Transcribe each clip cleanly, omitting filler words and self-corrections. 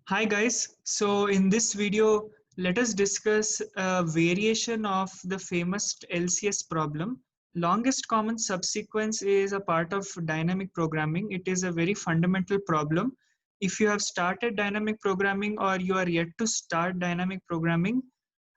Hi guys, so in this video, let us discuss a variation of the famous LCS problem. Longest common subsequence is a part of dynamic programming. It is a very fundamental problem. If you have started dynamic programming or you are yet to start dynamic programming,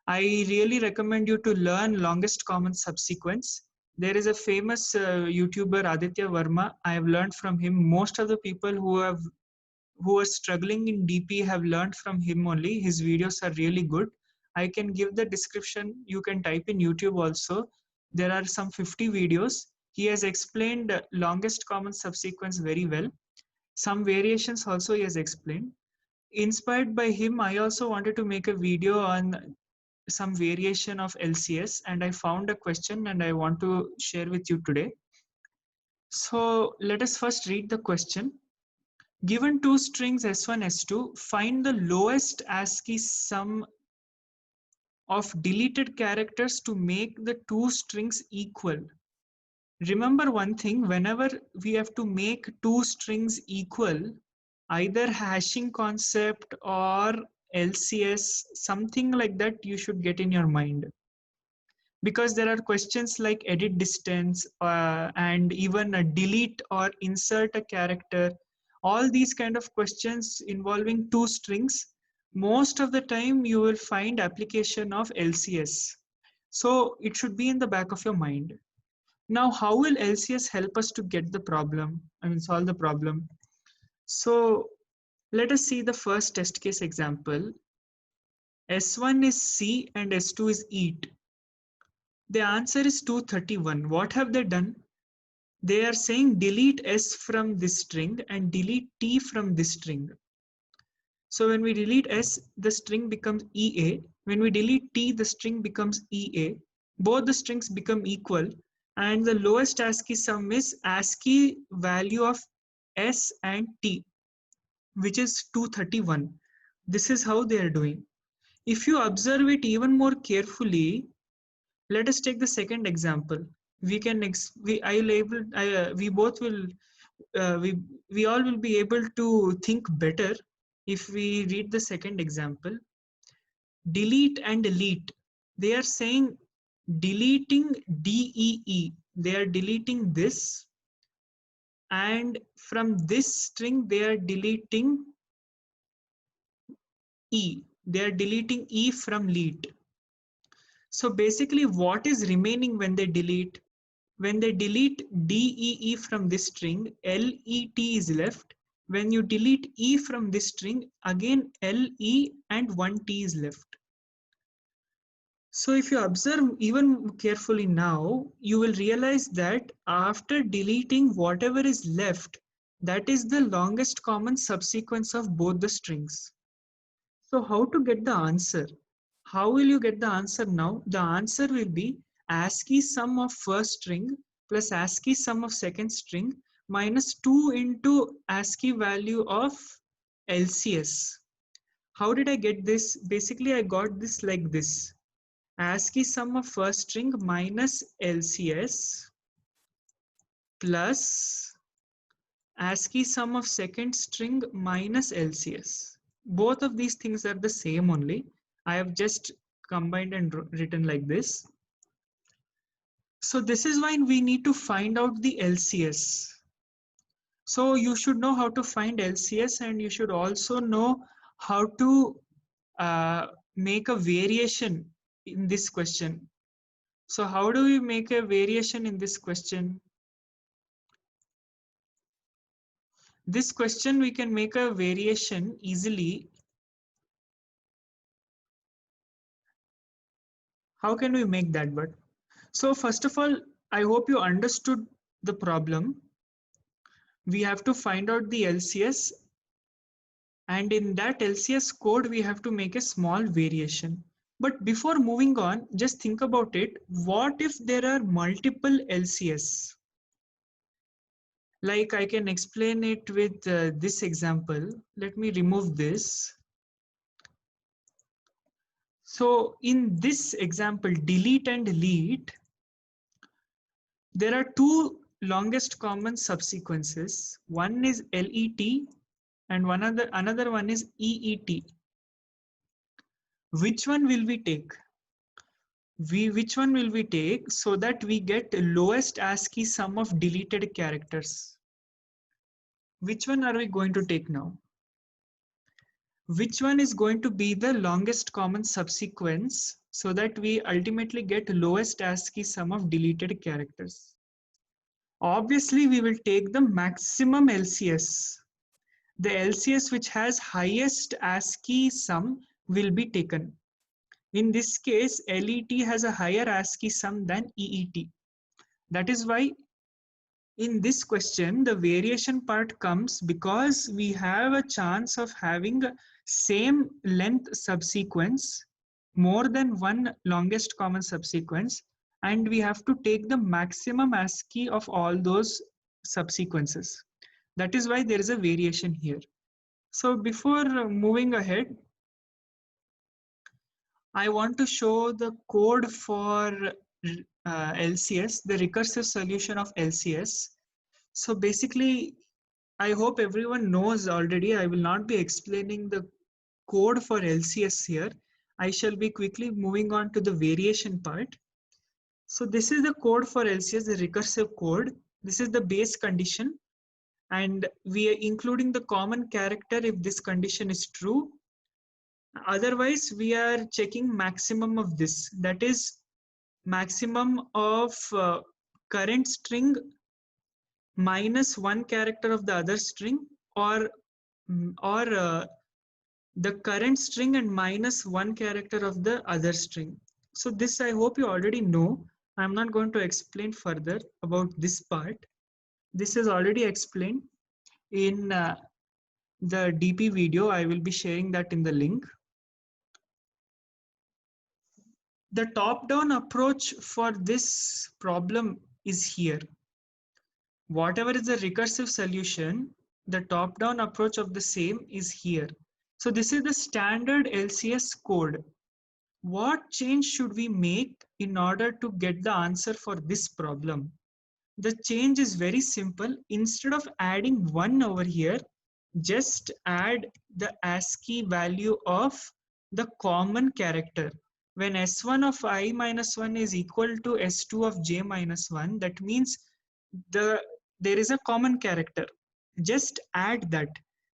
I really recommend you to learn longest common subsequence. There is a famous YouTuber Aditya Verma. I have learned from him. Most of the people who are struggling in DP have learned from him only. His videos are really good. I can give the description. You can type in YouTube also. There are some 50 videos. He has explained longest common subsequence very well. Some variations also he has explained. Inspired by him, I also wanted to make a video on some variation of LCS, and I found a question and I want to share with you today. So let us first read the question. Given two strings S1, S2, find the lowest ASCII sum of deleted characters to make the two strings equal. Remember one thing, whenever we have to make two strings equal, either hashing concept or LCS, something like that you should get in your mind. Because there are questions like edit distance and even a delete or insert a character. All these kind of questions involving two strings, most of the time you will find application of LCS. So it should be in the back of your mind. Now, how will LCS help us to get the problem? Solve the problem. So let us see the first test case example. S1 is C and S2 is eat. The answer is 231. What have they done? They are saying delete S from this string and delete T from this string. So when we delete S, the string becomes EA. When we delete T, the string becomes EA. Both the strings become equal. And the lowest ASCII sum is ASCII value of S and T, which is 231. This is how they are doing. If you observe it even more carefully, let us take the second example. We can we both will we all will be able to think better if we read the second example. Delete and delete. They are saying deleting DEE. They are deleting this, and from this string they are deleting E. They are deleting E from leet. So basically, what is remaining when they delete? When they delete DEE from this string, LET is left. When you delete E from this string, again LE and 1T is left. So if you observe even carefully now, you will realize that after deleting whatever is left, that is the longest common subsequence of both the strings. So how to get the answer? How will you get the answer now? The answer will be ASCII sum of first string plus ASCII sum of second string minus 2 into ASCII value of LCS. How did I get this? Basically, I got this like this. ASCII sum of first string minus LCS plus ASCII sum of second string minus LCS. Both of these things are the same only. I have just combined and written like this. So this is why we need to find out the LCS. So you should know how to find LCS, and you should also know how to make a variation in this question. So how do we make a variation in this question? This question we can make a variation easily. How can we make that? But so first of all, I hope you understood the problem. We have to find out the LCS, and in that LCS code, we have to make a small variation. But before moving on, just think about it. What if there are multiple LCS? Like I can explain it with this example. Let me remove this. So in this example, delete and delete, there are two longest common subsequences. One is LET and another one is EET. Which one will we take? Which one will we take so that we get lowest ASCII sum of deleted characters? Which one are we going to take now? Which one is going to be the longest common subsequence so that we ultimately get lowest ASCII sum of deleted characters? Obviously, we will take the maximum LCS. The LCS which has highest ASCII sum will be taken. In this case, LET has a higher ASCII sum than EET. That is why in this question, the variation part comes because we have a chance of having same length subsequence, more than one longest common subsequence, and we have to take the maximum ASCII of all those subsequences. That is why there is a variation here. So before moving ahead, I want to show the code for LCS, the recursive solution of LCS. So basically, I hope everyone knows already. I will not be explaining the code for LCS here. I shall be quickly moving on to the variation part. So this is the code for LCS, the recursive code. This is the base condition. And we are including the common character if this condition is true. Otherwise, we are checking maximum of this. That is maximum of current string minus one character of the other string, or the current string and minus one character of the other string. So this I hope you already know. I'm not going to explain further about this part. This is already explained in the DP video. I will be sharing that in the link. The top-down approach for this problem is here. Whatever is the recursive solution, the top-down approach of the same is here. So this is the standard LCS code. What change should we make in order to get the answer for this problem? The change is very simple. Instead of adding 1 over here, just add the ASCII value of the common character. When S1 of I minus 1 is equal to S2 of J minus 1, that means there is a common character. Just add that.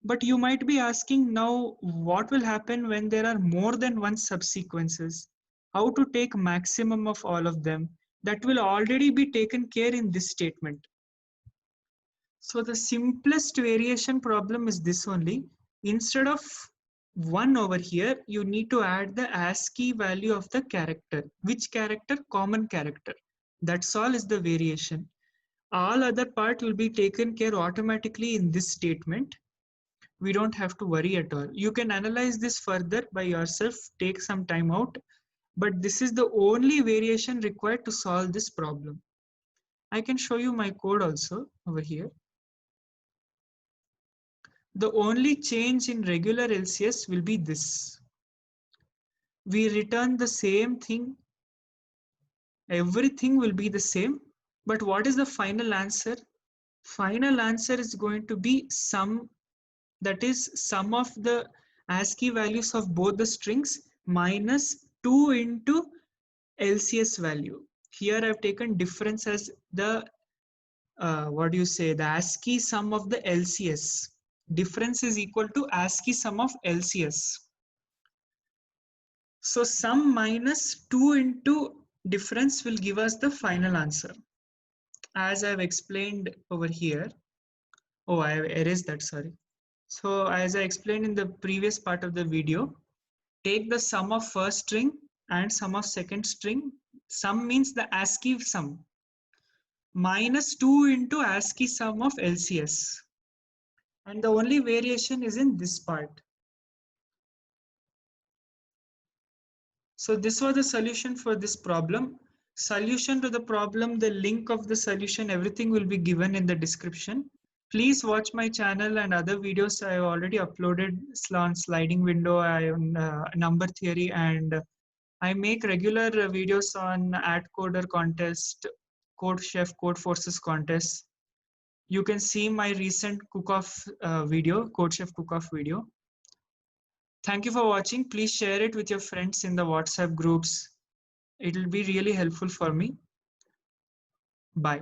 But you might be asking now, what will happen when there are more than one subsequences? How to take maximum of all of them? That will already be taken care in this statement. So the simplest variation problem is this only. Instead of 1 over here, you need to add the ASCII value of the character. Which character? Common character. That's all is the variation. All other part will be taken care automatically in this statement. We don't have to worry at all. You can analyze this further by yourself, take some time out, but this is the only variation required to solve this problem. I can show you my code also over here. The only change in regular LCS will be this. We return the same thing. Everything will be the same. But what is the final answer? Final answer is going to be sum, that is sum of the ASCII values of both the strings minus 2 into LCS value. Here I've taken difference as the the ASCII sum of the LCS. Difference is equal to ASCII sum of LCS. So sum minus 2 into difference will give us the final answer. As I've explained over here. Oh, I have erased that, sorry. So as I explained in the previous part of the video, take the sum of first string and sum of second string. Sum means the ASCII sum. Minus 2 into ASCII sum of LCS. And the only variation is in this part. So this was the solution for this problem. Solution to the problem, the link of the solution, everything will be given in the description. Please watch my channel and other videos I have already uploaded on sliding window, number theory, and I make regular videos on AdCoder contest, Code Chef, Code Forces contest. You can see my recent cook-off video, CodeChef cook-off video. Thank you for watching. Please share it with your friends in the WhatsApp groups. It will be really helpful for me. Bye.